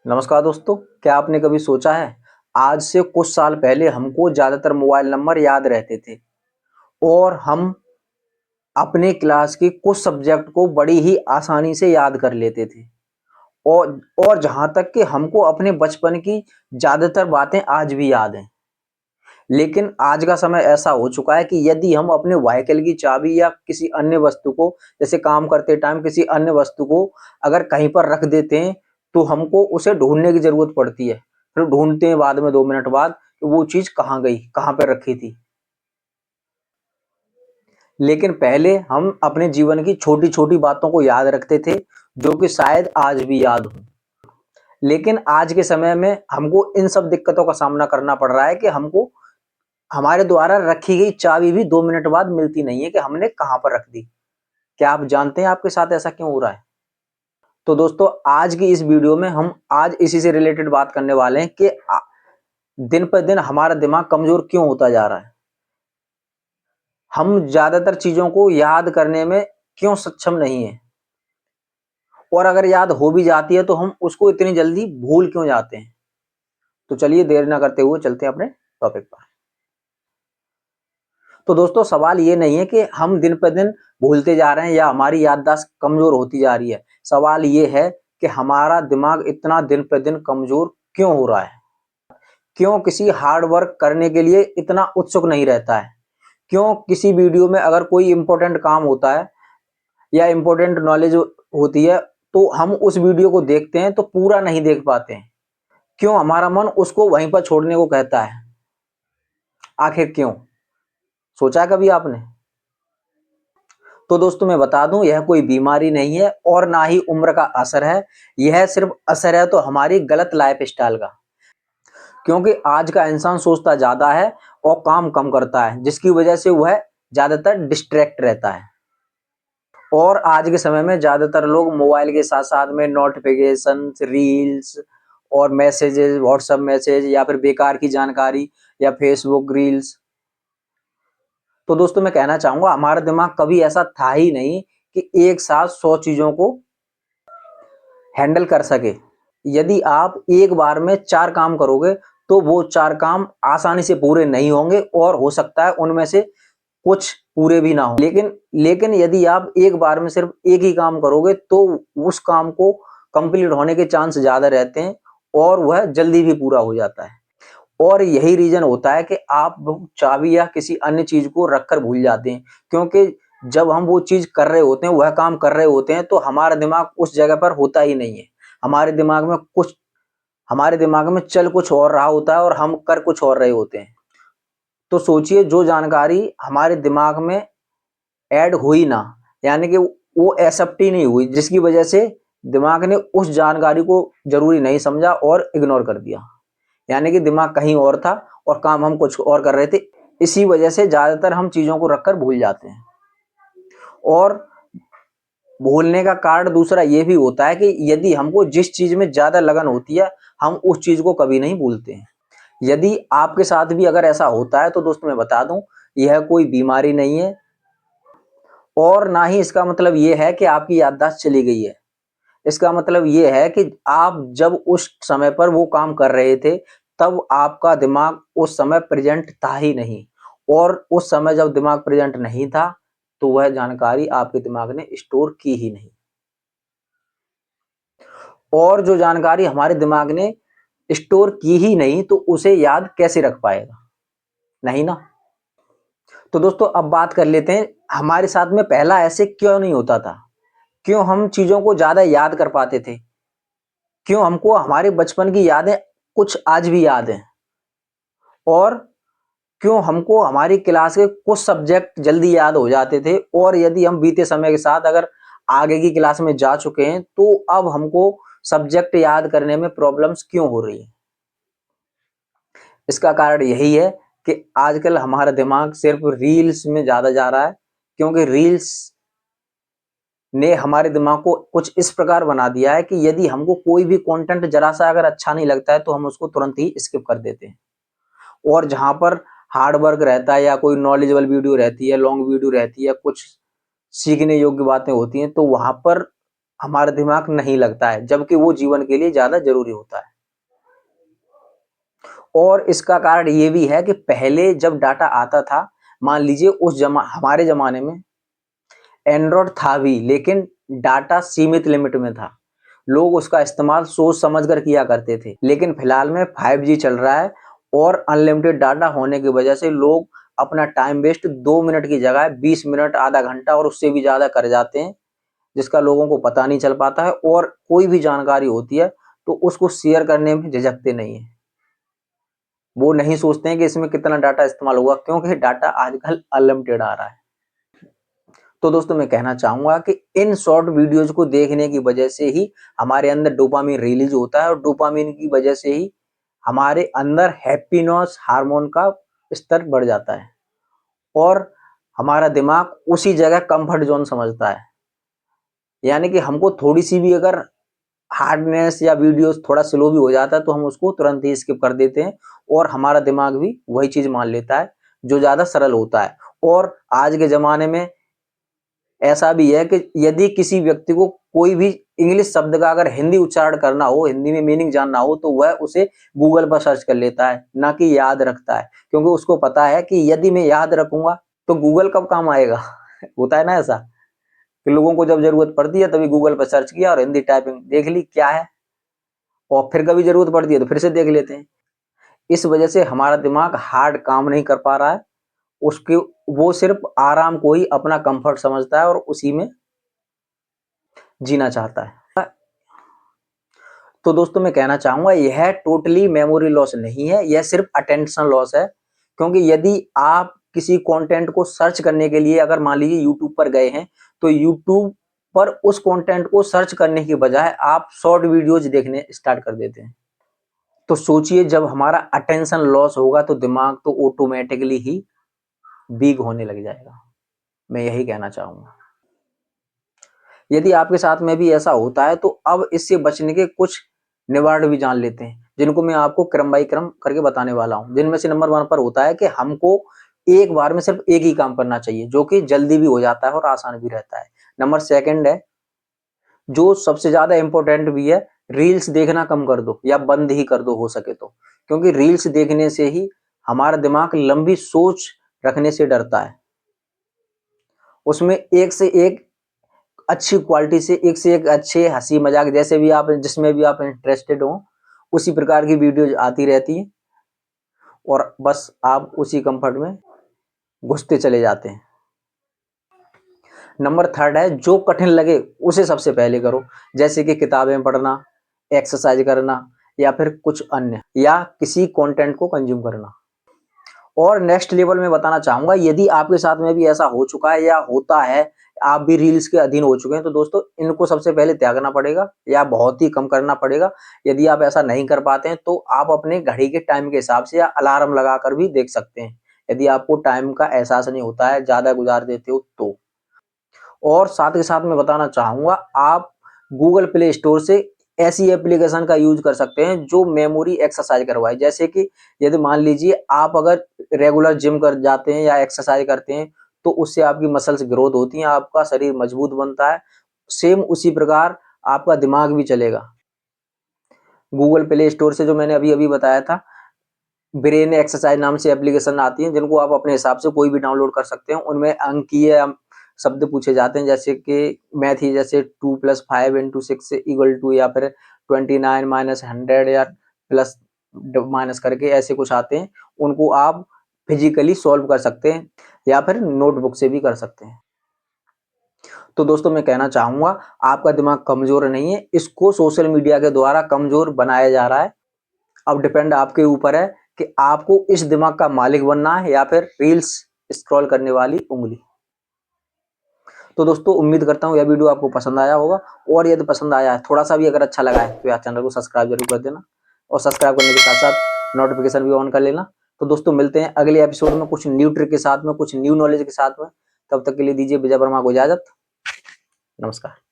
नमस्कार दोस्तों, क्या आपने कभी सोचा है आज से कुछ साल पहले हमको ज़्यादातर मोबाइल नंबर याद रहते थे और हम अपने क्लास के कुछ सब्जेक्ट को बड़ी ही आसानी से याद कर लेते थे। और जहाँ तक कि हमको अपने बचपन की ज़्यादातर बातें आज भी याद हैं। लेकिन आज का समय ऐसा हो चुका है कि यदि हम अपने व्हीकल की चाबी या किसी अन्य वस्तु को, जैसे काम करते टाइम किसी अन्य वस्तु को अगर कहीं पर रख देते हैं, तो हमको उसे ढूंढने की जरूरत पड़ती है। फिर ढूंढते हैं बाद में 2 मिनट बाद कि वो चीज कहाँ गई, कहाँ पर रखी थी। लेकिन पहले हम अपने जीवन की छोटी छोटी बातों को याद रखते थे, जो कि शायद आज भी याद हो। लेकिन आज के समय में हमको इन सब दिक्कतों का सामना करना पड़ रहा है कि हमको हमारे द्वारा रखी गई चाबी भी 2 मिनट बाद मिलती नहीं है कि हमने कहाँ पर रख दी। क्या आप जानते हैं आपके साथ ऐसा क्यों हो रहा है? तो दोस्तों, आज की इस वीडियो में हम आज इसी से रिलेटेड बात करने वाले हैं कि दिन पर दिन हमारा दिमाग कमजोर क्यों होता जा रहा है। हम ज्यादातर चीजों को याद करने में क्यों सक्षम नहीं है, और अगर याद हो भी जाती है तो हम उसको इतनी जल्दी भूल क्यों जाते हैं। तो चलिए देर ना करते हुए चलते हैं अपने टॉपिक पर। तो दोस्तों, सवाल ये नहीं है कि हम दिन पर दिन भूलते जा रहे हैं या हमारी याददाश्त कमजोर होती जा रही है। सवाल ये है कि हमारा दिमाग इतना दिन पर दिन कमजोर क्यों हो रहा है। क्यों किसी हार्ड वर्क करने के लिए इतना उत्सुक नहीं रहता है। क्यों किसी वीडियो में अगर कोई इंपॉर्टेंट काम होता है या इंपॉर्टेंट नॉलेज होती है, तो हम उस वीडियो को देखते हैं तो पूरा नहीं देख पाते हैं। क्यों हमारा मन उसको वहीं पर छोड़ने को कहता है। आखिर क्यों? सोचा है कभी आपने? तो दोस्तों, मैं बता दूं, यह कोई बीमारी नहीं है और ना ही उम्र का असर है। यह सिर्फ असर है तो हमारी गलत लाइफ स्टाइल का। क्योंकि आज का इंसान सोचता ज्यादा है और काम कम करता है, जिसकी वजह से वह ज्यादातर डिस्ट्रैक्ट रहता है। और आज के समय में ज्यादातर लोग मोबाइल के साथ साथ में नोटिफिकेशन, रील्स और मैसेजेस, व्हाट्सएप मैसेज या फिर बेकार की जानकारी या फेसबुक रील्स। तो दोस्तों, मैं कहना चाहूंगा हमारा दिमाग कभी ऐसा था ही नहीं कि एक साथ 100 चीजों को हैंडल कर सके। यदि आप एक बार में 4 काम करोगे तो वो 4 काम आसानी से पूरे नहीं होंगे और हो सकता है उनमें से कुछ पूरे भी ना हो। लेकिन लेकिन यदि आप एक बार में सिर्फ एक ही काम करोगे तो उस काम को कंप्लीट होने के चांस ज्यादा रहते हैं और वह जल्दी भी पूरा हो जाता है। और यही रीजन होता है कि आप चाबी या किसी अन्य चीज को रखकर भूल जाते हैं। क्योंकि जब हम वो चीज कर रहे होते हैं, वह काम कर रहे होते हैं, तो हमारा दिमाग उस जगह पर होता ही नहीं है। हमारे दिमाग में कुछ हमारे दिमाग में चल कुछ और रहा होता है और हम कर कुछ और रहे होते हैं। तो सोचिए, जो जानकारी हमारे दिमाग में ऐड हुई ना, यानी कि वो एक्सेप्ट ही नहीं हुई, जिसकी वजह से दिमाग ने उस जानकारी को जरूरी नहीं समझा और इग्नोर कर दिया। यानी कि दिमाग कहीं और था और काम हम कुछ और कर रहे थे। इसी वजह से ज्यादातर हम चीजों को रखकर भूल जाते हैं। और भूलने का कारण दूसरा ये भी होता है कि यदि हमको जिस चीज में ज्यादा लगन होती है, हम उस चीज को कभी नहीं भूलते हैं। यदि आपके साथ भी अगर ऐसा होता है तो दोस्तों, मैं बता दूं, यह कोई बीमारी नहीं है और ना ही इसका मतलब ये है कि आपकी याददाश्त चली गई है। इसका मतलब ये है कि आप जब उस समय पर वो काम कर रहे थे, तब आपका दिमाग उस समय प्रेजेंट था ही नहीं। और उस समय जब दिमाग प्रेजेंट नहीं था, तो वह जानकारी आपके दिमाग ने स्टोर की ही नहीं। और जो जानकारी हमारे दिमाग ने स्टोर की ही नहीं, तो उसे याद कैसे रख पाएगा? नहीं ना। तो दोस्तों, अब बात कर लेते हैं हमारे साथ में पहला ऐसे क्यों नहीं होता था। क्यों हम चीजों को ज्यादा याद कर पाते थे। क्यों हमको हमारे बचपन की यादें कुछ आज भी याद हैं। और क्यों हमको हमारी क्लास के कुछ सब्जेक्ट जल्दी याद हो जाते थे, और यदि हम बीते समय के साथ अगर आगे की क्लास में जा चुके हैं, तो अब हमको सब्जेक्ट याद करने में प्रॉब्लम्स क्यों हो रही है। इसका कारण यही है कि आजकल हमारा दिमाग सिर्फ रील्स में ज्यादा जा रहा है। क्योंकि रील्स ने हमारे दिमाग को कुछ इस प्रकार बना दिया है कि यदि हमको कोई भी कंटेंट जरा सा अगर अच्छा नहीं लगता है, तो हम उसको तुरंत ही स्किप कर देते हैं। और जहां पर हार्ड वर्क रहता है या कोई नॉलेजेबल वीडियो रहती है, लॉन्ग वीडियो रहती है, कुछ सीखने योग्य बातें होती हैं, तो वहां पर हमारा दिमाग नहीं लगता है, जबकि वो जीवन के लिए ज्यादा जरूरी होता है। और इसका कारण ये भी है कि पहले जब डाटा आता था, मान लीजिए हमारे जमाने में एंड्रॉयड था भी, लेकिन डाटा सीमित लिमिट में था। लोग उसका इस्तेमाल सोच समझ कर किया करते थे। लेकिन फिलहाल में 5G चल रहा है और अनलिमिटेड डाटा होने की वजह से लोग अपना टाइम वेस्ट 2 मिनट की जगह 20 मिनट, आधा घंटा और उससे भी ज्यादा कर जाते हैं, जिसका लोगों को पता नहीं चल पाता है। और कोई भी जानकारी होती है तो उसको शेयर करने में झिझकते नहीं है। वो नहीं सोचते हैं कि इसमें कितना डाटा इस्तेमाल हुआ, क्योंकि डाटा आजकल अनलिमिटेड आ रहा है। तो दोस्तों मैं कहना चाहूंगा कि इन शॉर्ट वीडियोज को देखने की वजह से ही हमारे अंदर डोपामिन रिलीज होता है, और डोपामिन की वजह से ही हमारे अंदर हैप्पीनेस हार्मोन का स्तर बढ़ जाता है, और हमारा दिमाग उसी जगह कंफर्ट जोन समझता है। यानी कि हमको थोड़ी सी भी अगर हार्डनेस या वीडियोस थोड़ा स्लो भी हो जाता है तो हम उसको तुरंत ही स्किप कर देते हैं, और हमारा दिमाग भी वही चीज मान लेता है जो ज्यादा सरल होता है। और आज के जमाने में ऐसा भी है कि यदि किसी व्यक्ति को कोई भी इंग्लिश शब्द का अगर हिंदी उच्चारण करना हो, हिंदी में मीनिंग जानना हो, तो वह उसे गूगल पर सर्च कर लेता है, ना कि याद रखता है। क्योंकि उसको पता है कि यदि मैं याद रखूंगा तो गूगल कब काम आएगा। होता है ना ऐसा कि लोगों को जब जरूरत पड़ती है तभी गूगल पर सर्च किया और हिंदी टाइपिंग देख ली क्या है, और फिर कभी जरूरत पड़ती है तो फिर से देख लेते हैं। इस वजह से हमारा दिमाग हार्ड काम नहीं कर पा रहा है। उसके वो सिर्फ आराम को ही अपना कंफर्ट समझता है और उसी में जीना चाहता है। तो दोस्तों मैं कहना चाहूंगा यह टोटली मेमोरी लॉस नहीं है, यह सिर्फ अटेंशन लॉस है। क्योंकि यदि आप किसी कंटेंट को सर्च करने के लिए अगर मान लीजिए यूट्यूब पर गए हैं, तो यूट्यूब पर उस कंटेंट को सर्च करने की बजाय आप शॉर्ट वीडियोज देखने स्टार्ट कर देते हैं। तो सोचिए जब हमारा अटेंशन लॉस होगा तो दिमाग तो ऑटोमेटिकली ही वीक होने लग जाएगा। मैं यही कहना चाहूंगा। यदि आपके साथ में भी ऐसा होता है तो अब इससे बचने के कुछ निवारण भी जान लेते हैं, जिनको मैं आपको क्रम बाई क्रम करके बताने वाला हूं। जिनमें से नंबर 1 पर होता है कि हमको एक बार में सिर्फ एक ही काम करना चाहिए, जो कि जल्दी भी हो जाता है और आसान भी रहता है। नंबर 2 है, जो सबसे ज्यादा इंपॉर्टेंट भी है, रील्स देखना कम कर दो या बंद ही कर दो हो सके तो। क्योंकि रील्स देखने से ही हमारा दिमाग लंबी सोच रखने से डरता है। उसमें एक से एक अच्छी क्वालिटी से, एक से एक अच्छे हंसी मजाक, जैसे भी आप जिसमें भी आप इंटरेस्टेड हो उसी प्रकार की वीडियोज आती रहती है, और बस आप उसी कंफर्ट में घुसते चले जाते हैं। नंबर 3 है, जो कठिन लगे उसे सबसे पहले करो, जैसे कि किताबें पढ़ना, एक्सरसाइज करना, या फिर कुछ अन्य, या किसी कंटेंट को कंज्यूम करना। और नेक्स्ट लेवल में बताना चाहूंगा, यदि आपके साथ में भी ऐसा हो चुका है या होता है, आप भी रील्स के अधीन हो चुके हैं, तो दोस्तों इनको सबसे पहले त्यागना पड़ेगा या बहुत ही कम करना पड़ेगा। यदि आप ऐसा नहीं कर पाते हैं तो आप अपने घड़ी के टाइम के हिसाब से या अलार्म लगाकर भी देख सकते हैं, यदि आपको टाइम का एहसास नहीं होता है, ज्यादा गुजार देते हो तो। और साथ के साथ मैं बताना चाहूंगा, आप गूगल प्ले स्टोर से ऐसी एप्लीकेशन का यूज कर सकते हैं जो मेमोरी एक्सरसाइज करवाए। जैसे कि यदि मान लीजिए आप अगर रेगुलर जिम कर जाते हैं या एक्सरसाइज करते हैं, तो उससे आपकी मसल्स ग्रोथ होती हैं, आपका शरीर मजबूत बनता है। सेम उसी प्रकार आपका दिमाग भी चलेगा। गूगल प्ले स्टोर से जो मैंने अभी अभी बताया था, ब्रेन एक्सरसाइज नाम से एप्लीकेशन आती है, जिनको आप अपने हिसाब से कोई भी डाउनलोड कर सकते हैं। उनमें अंकीय शब्द पूछे जाते हैं, जैसे कि मैथ ही, जैसे 2 + 5 × 6 = या फिर 29 - 100 या प्लस माइनस करके ऐसे कुछ आते हैं। उनको आप फिजिकली सॉल्व कर सकते हैं या फिर नोटबुक से भी कर सकते हैं। तो दोस्तों मैं कहना चाहूंगा, आपका दिमाग कमजोर नहीं है, इसको सोशल मीडिया के द्वारा कमजोर बनाया जा रहा है। अब डिपेंड आपके ऊपर है कि आपको इस दिमाग का मालिक बनना है या फिर रील्स स्क्रॉल करने वाली उंगली। तो दोस्तों उम्मीद करता हूँ यह वीडियो आपको पसंद आया होगा, और यदि पसंद आया है, थोड़ा सा भी अगर अच्छा लगा है, तो यार चैनल को सब्सक्राइब जरूर कर देना, और सब्सक्राइब करने के साथ साथ नोटिफिकेशन भी ऑन कर लेना। तो दोस्तों मिलते हैं अगले एपिसोड में कुछ न्यू ट्रिक के साथ में, कुछ न्यू नॉलेज के साथ में। तब तक के लिए दीजिए विजय वर्मा को इजाजत। नमस्कार।